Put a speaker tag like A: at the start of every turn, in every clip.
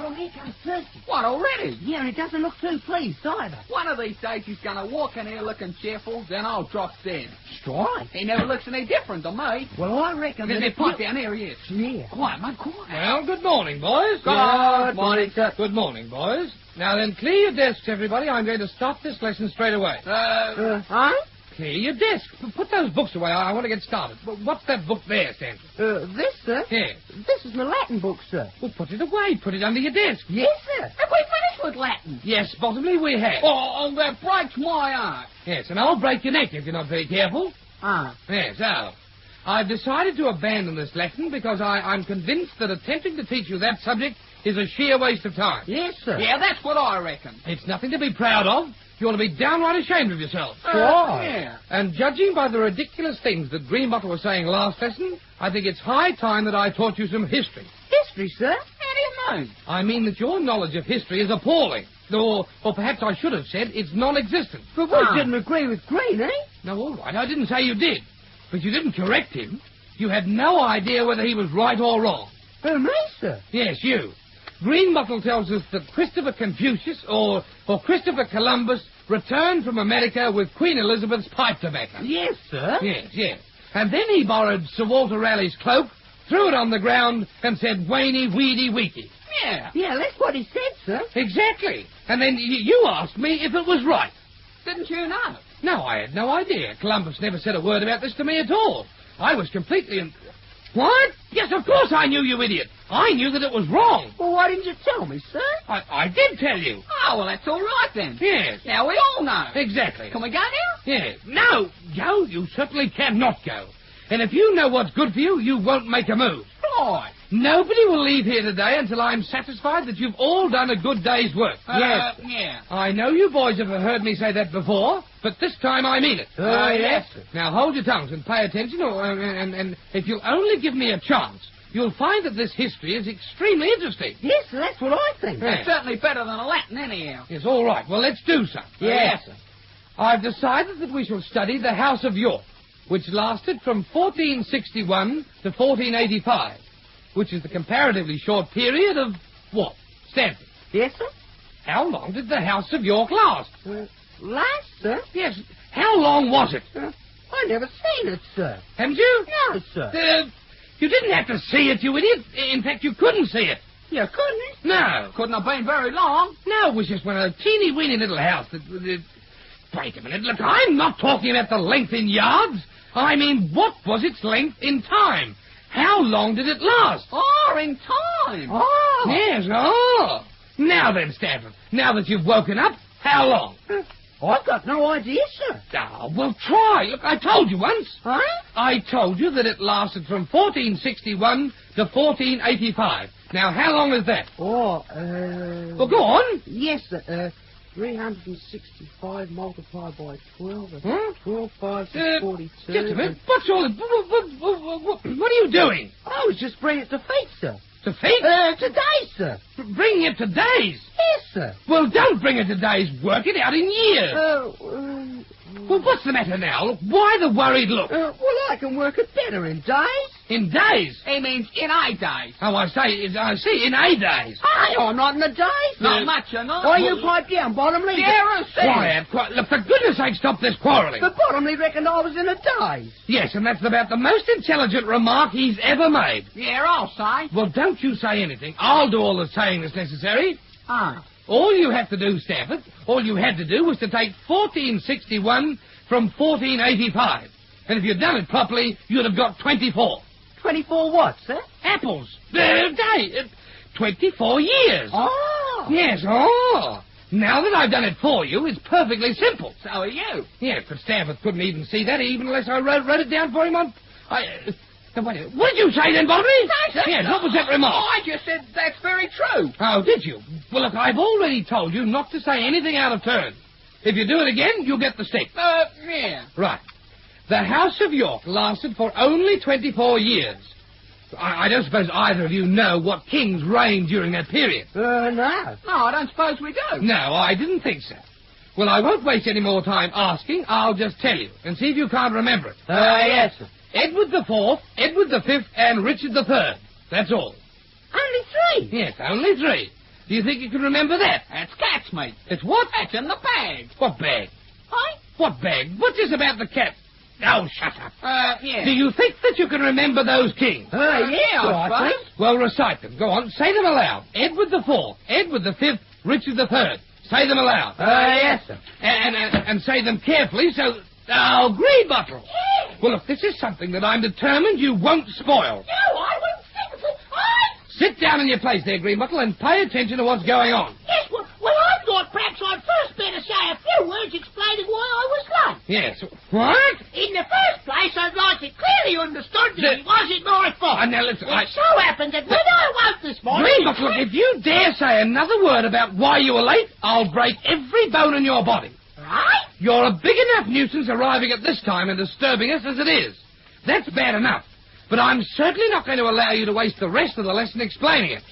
A: look, here comes Percy.
B: What, already?
A: Yeah, and he doesn't look too pleased either.
B: One of these days he's going to walk in here looking cheerful, then I'll drop dead.
A: Strike.
B: He never looks any different to me.
A: Well, I reckon that if
B: Pipe down, here he is.
A: Yeah.
B: Quiet, mate, quiet.
C: Well, good morning, boys.
B: Good morning, sir.
C: Good morning, boys. Now then, clear your desks, everybody. I'm going to start this lesson straight away.
A: Huh?
C: Clear your desks. Put those books away. I want to get started. What's that book there, Stanton?
A: This, sir?
C: Yes.
A: This is my Latin book, sir.
C: Well, put it away. Put it under your desk.
A: Yes, sir.
B: Have we finished with Latin?
C: Yes, possibly we have.
B: Oh, that breaks my heart.
C: Yes, and I'll break your neck if you're not very careful.
A: Ah.
C: Yes, I've decided to abandon this lesson because I'm convinced that attempting to teach you that subject is a sheer waste of time.
A: Yes, sir.
B: Yeah, that's what I reckon.
C: It's nothing to be proud of. You ought to be downright ashamed of yourself.
A: Why?
B: Yeah.
C: And judging by the ridiculous things that Greenbottle was saying last lesson, I think it's high time that I taught you some history.
A: History, sir?
B: How do you mean?
C: I mean that your knowledge of history is appalling. Or perhaps I should have said it's non-existent.
A: But we didn't agree with Green, eh?
C: No, all right, I didn't say you did. But you didn't correct him. You had no idea whether he was right or wrong.
A: Who, me, sir?
C: Yes, you. Greenbottle tells us that Christopher Confucius or Christopher Columbus returned from America with Queen Elizabeth's pipe tobacco.
A: Yes, sir.
C: Yes. And then he borrowed Sir Walter Raleigh's cloak, threw it on the ground, and said, "Wheeny, weedy, weeky."
B: Yeah.
A: Yeah, that's what he said, sir.
C: Exactly. And then you asked me if it was right.
B: Didn't you know?
C: No, I had no idea. Columbus never said a word about this to me at all. I was completely... What? Yes, of course I knew, you idiot. I knew that it was wrong.
A: Well, why didn't you tell me, sir?
C: I did tell you.
B: Oh, well, that's all right then.
C: Yes.
B: Now we all know.
C: Exactly.
B: Can we go now?
C: Yes. No, Joe, you certainly cannot go. And if you know what's good for you, you won't make a move.
B: Right.
C: Nobody will leave here today until I'm satisfied that you've all done a good day's work.
A: Yes.
B: Yeah.
C: I know you boys have heard me say that before, but this time I mean it.
A: Yes, sir.
C: Now hold your tongues and pay attention, and if you'll only give me a chance, you'll find that this history is extremely interesting.
A: Yes, sir, that's what I think.
C: Yeah.
B: It's certainly better than a Latin anyhow.
C: Yes, all right. Well, let's do something.
A: Yes, sir.
C: I've decided that we shall study the House of York, which lasted from 1461 to 1485, which is the comparatively short period of what? Stanford.
A: Yes, sir?
C: How long did the House of York last?
A: Last, sir?
C: Yes, how long was it?
A: I never seen it, sir.
C: Haven't you?
A: No, sir.
C: You didn't have to see it, you idiot. In fact, you couldn't see it.
A: You couldn't?
C: No.
B: Couldn't have been very long.
C: No, it was just one of a teeny-weeny little house that... Wait a minute. Look, I'm not talking about the length in yards. I mean, what was its length in time? How long did it last?
B: Oh, in time.
A: Oh.
C: Yes, oh. Now then, Stanford, now that you've woken up, how long?
A: I've got no idea, sir.
C: Oh, well, try. Look, I told you once.
A: Huh?
C: I told you that it lasted from 1461 to 1485. Now, how long is that?
A: Oh,
C: Well, go on.
A: Yes, sir. 365 multiplied by 12.
C: Huh?
A: 12, 5, 6, 42.
C: Just a minute. What's all this? What are you doing?
A: I was just bringing it to feet, sir.
C: To feet?
A: Today, sir.
C: Bringing it to days.
A: Yes, sir.
C: Well, don't bring it to days. Work it out in years. Well, what's the matter now? Look, why the worried look?
A: Well, I can work it better in days.
C: In days?
B: He means in 8 days.
C: Oh, I see, in 8 days.
A: Hey, I'm not in the days.
B: Not much, you're not.
A: Why you pipe down, Bottomley?
B: Yeah,
C: Quiet. Look, for goodness sake, stop this quarrelling.
A: But Bottomley reckoned I was in the days.
C: Yes, and that's about the most intelligent remark he's ever made.
B: Yeah, I'll say.
C: Well, don't you say anything. I'll do all the saying that's necessary.
B: Ah.
C: All you have to do, Stafford, all you had to do was to take 1461 from 1485. And if you'd done it properly, you'd have got 24.
A: 24 what, sir?
C: Apples. 24 years.
A: Oh.
C: Yes, Now that I've done it for you, it's perfectly simple.
B: So are you.
C: Yes, but Stafford couldn't even see that, even unless I wrote it down for him on... What did you say then, Bobby? Yes, what was that remark?
B: Oh, I just said that's very true.
C: Oh, did you? Well, look, I've already told you not to say anything out of turn. If you do it again, you'll get the stick.
B: Yeah.
C: Right. The House of York lasted for only 24 years. I don't suppose either of you know what kings reigned during that period.
A: No.
B: No, I don't suppose we do.
C: No, I didn't think so. Well, I won't waste any more time asking. I'll just tell you and see if you can't remember it.
A: Yes, sir.
C: Edward IV, Edward V, and Richard III. That's all.
A: Only 3?
C: Yes, only 3. Do you think you can remember that?
B: That's cats, mate.
C: It's what?
B: That's in the bag.
C: What bag?
B: Huh?
C: What bag? What's this about the cat? Oh, shut up.
B: Yeah.
C: Do you think that you can remember those kings?
B: Yeah, I suppose.
C: Well, recite them. Go on, say them aloud. Edward IV, Edward V, Richard III. Say them aloud.
A: Yes, sir.
C: And say them carefully so... Oh, Greenbottle.
D: Yes.
C: Well, look, this is something that I'm determined you won't spoil.
D: No, I wouldn't think of it.
C: Sit down in your place there, Greenbottle, and pay attention to what's going on.
D: Yes, well, I thought perhaps I'd first better say a few words explaining why I was late.
C: Yes. What?
D: In the first place, I'd like it clearly understood that it wasn't my fault.
C: Now, listen,
D: It so happened that when I woke this morning...
C: Greenbottle, look, if you dare say another word about why you were late, I'll break every bone in your body.
D: Right?
C: You're a big enough nuisance arriving at this time and disturbing us as it is. That's bad enough. But I'm certainly not going to allow you to waste the rest of the lesson explaining it.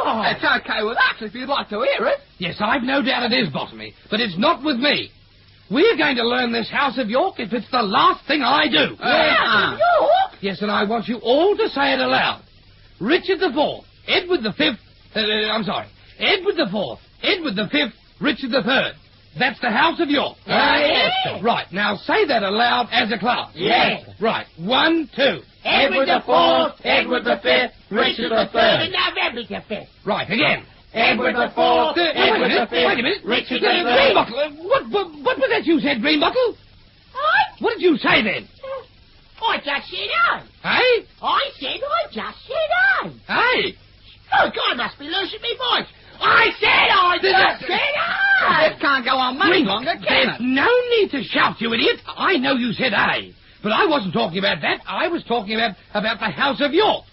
D: Oh.
B: It's okay with us if you'd like to hear it.
C: Yes, I've no doubt it is, Botany, but it's not with me. We're going to learn this House of York if it's the last thing I do.
D: York?
C: Yes, and I want you all to say it aloud. Richard IV, Edward V, Edward IV, Edward V, Richard III. That's the House of York.
D: Yes.
C: Right, now say that aloud as a class.
D: Yes.
C: Right, 1, 2.
D: Edward IV, Edward V, Richard III. And November the 5th.
C: Right, again.
D: Edward IV, Edward V,
C: Wait a minute.
D: Richard
C: Greenbottle,
D: III.
C: what was that you said, Greenbottle? What did you say then?
D: I just said aye.
C: Hey?
D: I just said aye.
C: Hey?
D: Look, I must be losing my voice. I just said aye.
B: This can't go on much longer, can
C: There's
B: it?
C: no need to shout, you idiot. I know you said aye. But I wasn't talking about that. I was talking about the House of York.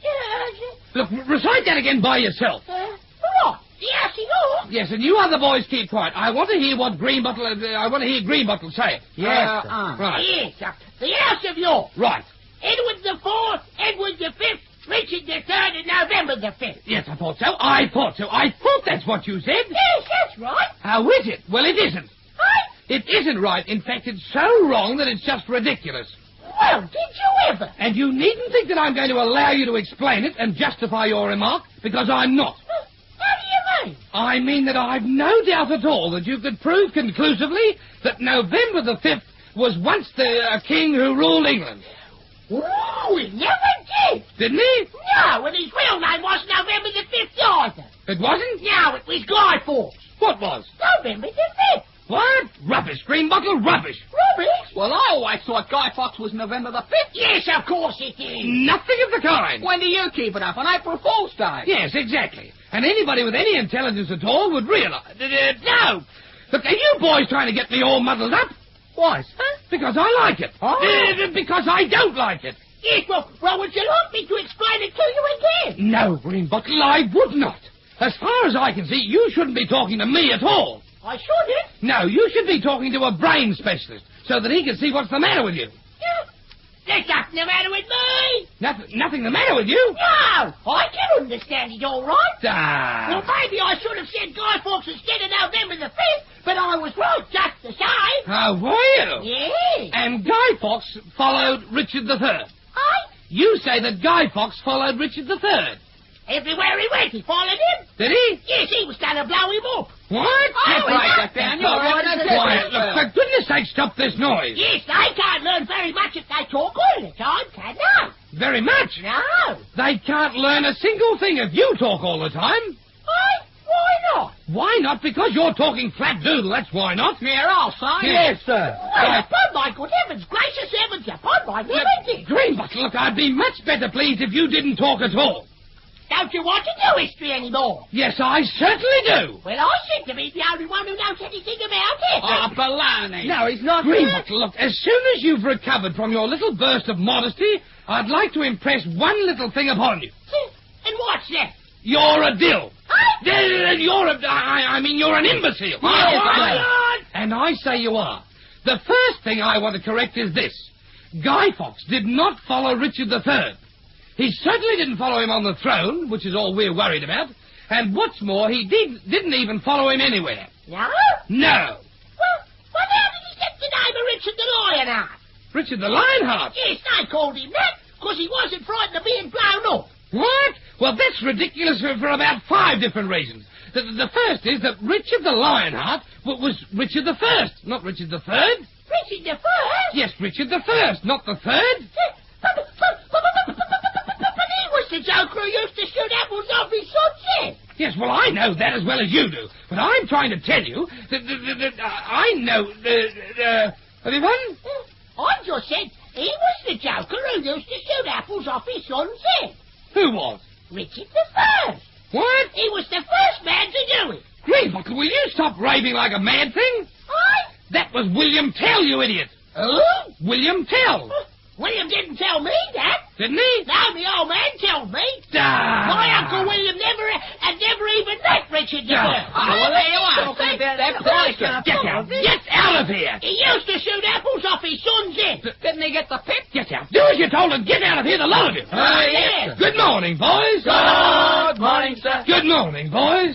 C: Look, recite that again by yourself.
D: What? The House of York?
C: Yes, and you other boys keep quiet. I want to hear what Greenbottle say it.
A: Yes, sir.
C: Right.
D: Yes, the House of York.
C: Right.
D: Edward IV, Edward V, Richard III, and November the 5th.
C: Yes, I thought so. I thought that's what you said.
D: Yes, that's right.
C: How is it? Well, it isn't.
D: Right?
C: It isn't right. In fact, it's so wrong that it's just ridiculous.
D: Well, did you ever?
C: And you needn't think that I'm going to allow you to explain it and justify your remark, because I'm not.
D: How do you mean?
C: I mean that I've no doubt at all that you could prove conclusively that November the 5th was once a king who ruled England.
D: Oh, he never did.
C: Didn't he?
D: No, and his real name wasn't November the 5th either.
C: It wasn't?
D: No, it was Guy Fawkes.
C: What was?
D: November the 5th.
C: What? Rubbish, Greenbottle, rubbish.
D: Rubbish?
B: Well, I always thought Guy Fawkes was November the 5th.
D: Yes, of course it is.
C: Nothing of the kind.
B: When do you keep it up? On April Fool's Day?
C: Yes, exactly. And anybody with any intelligence at all would realize... No! Look, are you boys trying to get me all muddled up?
A: Why, sir?
C: Because I like it. Because I don't like it.
D: Yes, well, would you like me to explain it to you again?
C: No, Greenbottle, I would not. As far as I can see, you shouldn't be talking to me at all.
D: I shouldn't.
C: No, you should be talking to a brain specialist so that he can see what's the matter with you.
D: Yeah. There's nothing the matter with me.
C: Nothing the matter with you?
D: No, I can understand it all right. Well,
C: Ah.
D: maybe I should have said Guy Fawkes instead of November the 5th, but I was right just the same.
C: How were you?
D: Yes.
C: And Guy Fawkes followed Richard III. You say that Guy Fawkes followed Richard III.
D: Everywhere he went, he followed him.
C: Did he?
D: Yes, he was going to blow him up.
C: What?
B: Write that down. You're right.
C: Quiet. Look, for goodness sake, stop this noise.
D: Yes, they can't learn very much if they talk all the time, can they?
C: Very much.
D: No.
C: They can't learn a single thing if you talk all the time.
D: Why not?
C: Why not? Because you're talking flat doodle, that's why not.
B: Yeah, I'll sign.
A: Yes, sir.
D: Well, upon my good heavens, gracious heavens, upon my liberty.
C: Greenbottle, look, I'd be much better pleased if you didn't talk at all.
D: Don't you want to know history anymore?
C: Yes, I certainly do.
D: Well, I seem to be the only one who knows anything about it.
B: Oh, baloney.
A: No, he's not.
C: Greenbottle, look, as soon as you've recovered from your little burst of modesty, I'd like to impress one little thing upon you.
D: And what's that?
C: You're a dill.
D: Huh?
C: You're an imbecile. And I say you are. The first thing I want to correct is this. Guy Fawkes did not follow Richard III. He certainly didn't follow him on the throne, which is all we're worried about. And what's more, he didn't even follow him anywhere.
D: No?
C: No.
D: Well, how did he get the name of Richard the Lionheart?
C: Richard the Lionheart?
D: Yes, they called him that, because he wasn't frightened of being blown up.
C: What? Well, that's ridiculous for about 5 different reasons. The first is that Richard the Lionheart was Richard the First, not Richard the Third.
D: Richard the First?
C: Yes, Richard the First, not the Third.
D: But he was the joker who used to shoot apples off his son's head.
C: Yes, well, I know that as well as you do. But I'm trying to tell you that I know... have you won?
D: I just said he was the joker who used to shoot apples off his son's head.
C: Who was?
D: Richard the First.
C: What?
D: He was the first man to do it.
C: Grief, will you stop raving like a mad thing? That was William Tell, you idiot.
D: Who?
C: William Tell.
D: William didn't tell me that.
C: Didn't he?
D: No, the old man told me.
C: Ah.
D: My Uncle William never even met Richard the First.
B: Oh, well, there you are. Talking about that plaster.
C: Get out of here.
D: He used to shoot apples off his son's head.
B: Didn't he get the pip?
C: Get out. Do as you're told and get out of here, the lot of you.
D: Yeah.
C: Good morning, boys.
B: Good morning, sir.
C: Good morning, boys.